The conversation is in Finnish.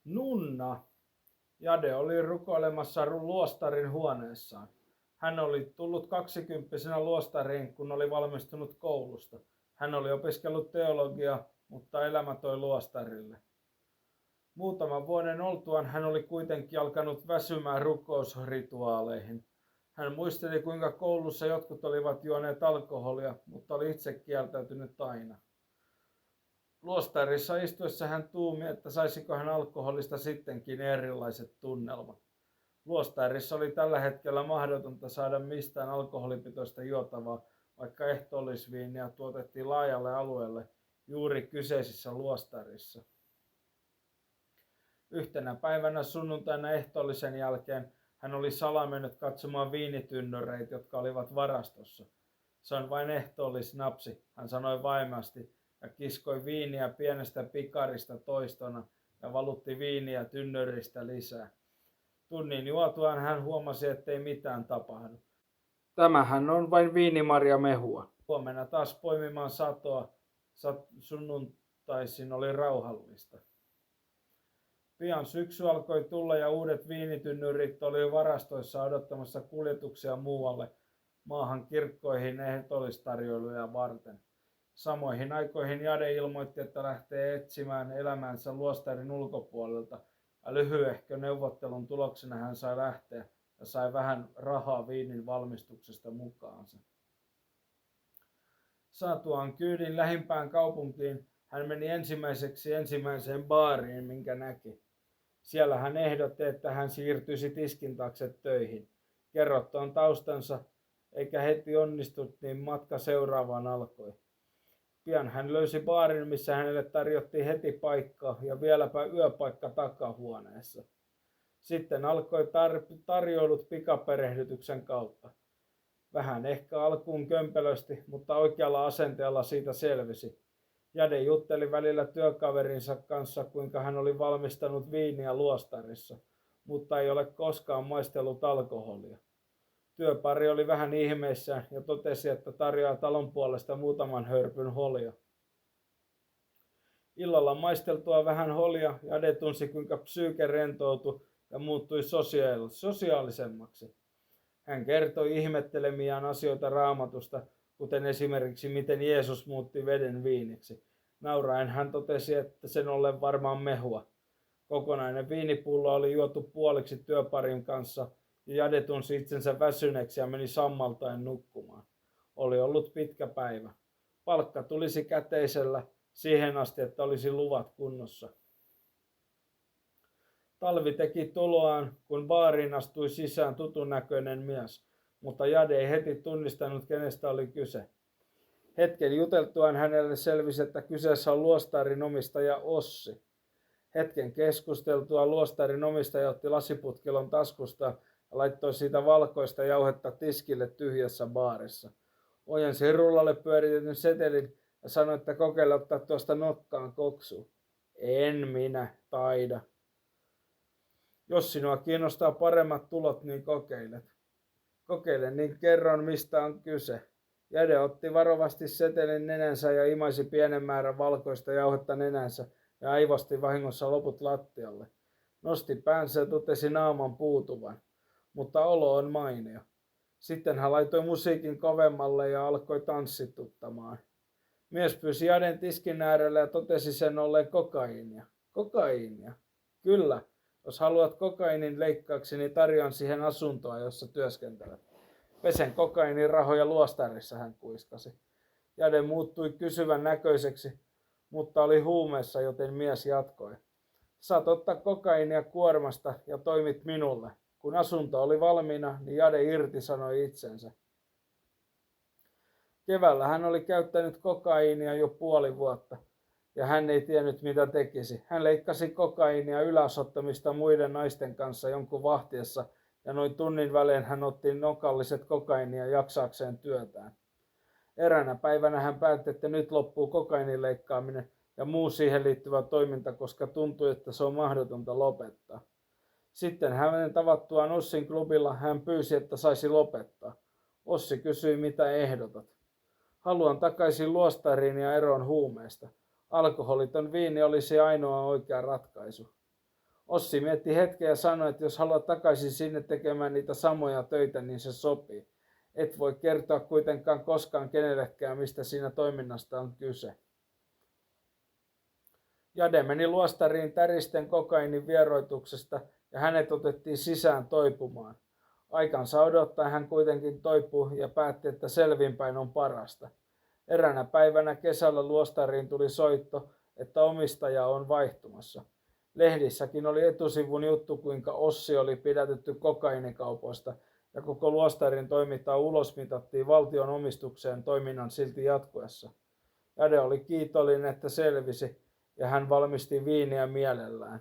Nunna Jade oli rukoilemassa luostarin huoneessaan. Hän oli tullut 20-vuotiaana luostariin, kun oli valmistunut koulusta. Hän oli opiskellut teologiaa, mutta elämä toi luostarille. Muutaman vuoden oltuaan hän oli kuitenkin alkanut väsymään rukousrituaaleihin. Hän muisteli, kuinka koulussa jotkut olivat juoneet alkoholia, mutta oli itse kieltäytynyt aina. Luostarissa istuessa hän tuumi, että saisiko hän alkoholista sittenkin erilaiset tunnelmat. Luostarissa oli tällä hetkellä mahdotonta saada mistään alkoholipitoista juotavaa, vaikka ehtoollisviiniä tuotettiin laajalle alueelle juuri kyseisissä luostarissa. Yhtenä päivänä sunnuntaina ehtoollisen jälkeen hän oli mennyt katsomaan viinitynnyreitä, jotka olivat varastossa. Se on vain ehtoollisnapsi, hän sanoi vaimasti ja kiskoi viiniä pienestä pikarista toistona ja valutti viiniä tynnyristä lisää. Tunnin juotuaan hän huomasi, ettei mitään tapahdu. Tämähän on vain viinimarjamehua. Huomenna taas poimimaan satoa. Sunnuntaisin oli rauhallista. Pian syksy alkoi tulla ja uudet viinitynnyrit oli varastoissa odottamassa kuljetuksia muualle maahan kirkkoihin ehtoollistarjoiluja varten. Samoihin aikoihin Jade ilmoitti, että lähtee etsimään elämänsä luostarin ulkopuolelta ja lyhyehkö neuvottelun tuloksena hän sai lähteä ja sai vähän rahaa viinin valmistuksesta mukaansa. Saatuaan kyydin lähimpään kaupunkiin hän meni ensimmäiseen baariin, minkä näki. Siellä hän ehdotti, että hän siirtyisi tiskin taakse töihin. Kerrottuaan taustansa, eikä heti onnistunut, niin matka seuraavaan alkoi. Pian hän löysi baarin, missä hänelle tarjottiin heti paikkaa ja vieläpä yöpaikka takahuoneessa. Sitten alkoi tarjoulut pikaperehdytyksen kautta. Vähän ehkä alkuun kömpelösti, mutta oikealla asenteella siitä selvisi. Jade jutteli välillä työkaverinsa kanssa, kuinka hän oli valmistanut viiniä luostarissa, mutta ei ole koskaan maistellut alkoholia. Työpari oli vähän ihmeissään ja totesi, että tarjoaa talon puolesta muutaman hörpyn holia. Illalla maisteltua vähän holia Jade tunsi, kuinka psyyke rentoutui ja muuttui sosiaalisemmaksi. Hän kertoi ihmettelemiään asioita Raamatusta, kuten esimerkiksi miten Jeesus muutti veden viiniksi. Nauraen hän totesi, että sen ollen varmaan mehua. Kokonainen viinipullo oli juotu puoliksi työparin kanssa ja Jade tunsi itsensä väsyneeksi ja meni sammaltaen nukkumaan. Oli ollut pitkä päivä. Palkka tulisi käteisellä siihen asti, että olisi luvat kunnossa. Talvi teki tuloaan, kun baariin astui sisään tutun näköinen mies, mutta Jade ei heti tunnistanut, kenestä oli kyse. Hetken juteltuaan hänelle selvisi, että kyseessä on luostarin omistaja Ossi. Hetken keskusteltua luostarin omistaja otti lasiputkilon taskusta ja laittoi siitä valkoista jauhetta tiskille tyhjässä baarissa. Ojensi rullalle pyöritetyn setelin ja sanoi, että kokeile ottaa tuosta nokkaan koksu. En minä taida. Jos sinua kiinnostaa paremmat tulot, niin kokeilet. Kokeile, niin kerron, mistä on kyse. Jade otti varovasti setelin nenänsä ja imaisi pienen määrän valkoista jauhetta nenänsä ja aivosti vahingossa loput lattialle. Nosti päänsä ja totesi naaman puutuvan, mutta olo on mainio. Sitten hän laitoi musiikin kovemmalle ja alkoi tanssituttamaan. Mies pyysi Jaden tiskin äärelle ja totesi sen olleen kokaiinia. Kokaiinia? Kyllä. Jos haluat kokainin leikkaaksi, niin tarjoan siihen asuntoa, jossa työskentelet. Pesen kokainin rahoja luostarissa, hän kuiskasi. Jade muuttui kysyvän näköiseksi, mutta oli huumeessa, joten mies jatkoi. Saat ottaa kokainia kuormasta ja toimit minulle. Kun asunto oli valmiina, niin Jade irtisanoi itsensä. Keväällä hän oli käyttänyt kokaiinia jo puoli vuotta. Ja hän ei tiennyt, mitä tekisi. Hän leikkasi kokaiinia ylösottamista muiden naisten kanssa jonkun vahtiessa, ja noin tunnin välein hän otti nokalliset kokaiinia jaksaakseen työtään. Eräänä päivänä hän päätti, että nyt loppuu kokainin leikkaaminen ja muu siihen liittyvä toiminta, koska tuntui, että se on mahdotonta lopettaa. Sitten hänen tavattuaan Ossin klubilla hän pyysi, että saisi lopettaa. Ossi kysyi, mitä ehdotat. Haluan takaisin luostariin ja eroon huumeesta. Alkoholiton viini olisi ainoa oikea ratkaisu. Ossi mietti hetken ja sanoi, että jos haluat takaisin sinne tekemään niitä samoja töitä, niin se sopii. Et voi kertoa kuitenkaan koskaan kenellekään, mistä siinä toiminnasta on kyse. Jade meni luostariin täristen kokainin vieroituksesta ja hänet otettiin sisään toipumaan. Aikansa odottaen hän kuitenkin toipui ja päätti, että selvinpäin on parasta. Eräänä päivänä kesällä luostariin tuli soitto, että omistaja on vaihtumassa. Lehdissäkin oli etusivun juttu, kuinka Ossi oli pidätetty kokaiinikaupoista ja koko luostarin toimintaa ulosmitattiin valtion omistukseen toiminnan silti jatkuessa. Jade oli kiitollinen, että selvisi, ja hän valmisti viiniä mielellään.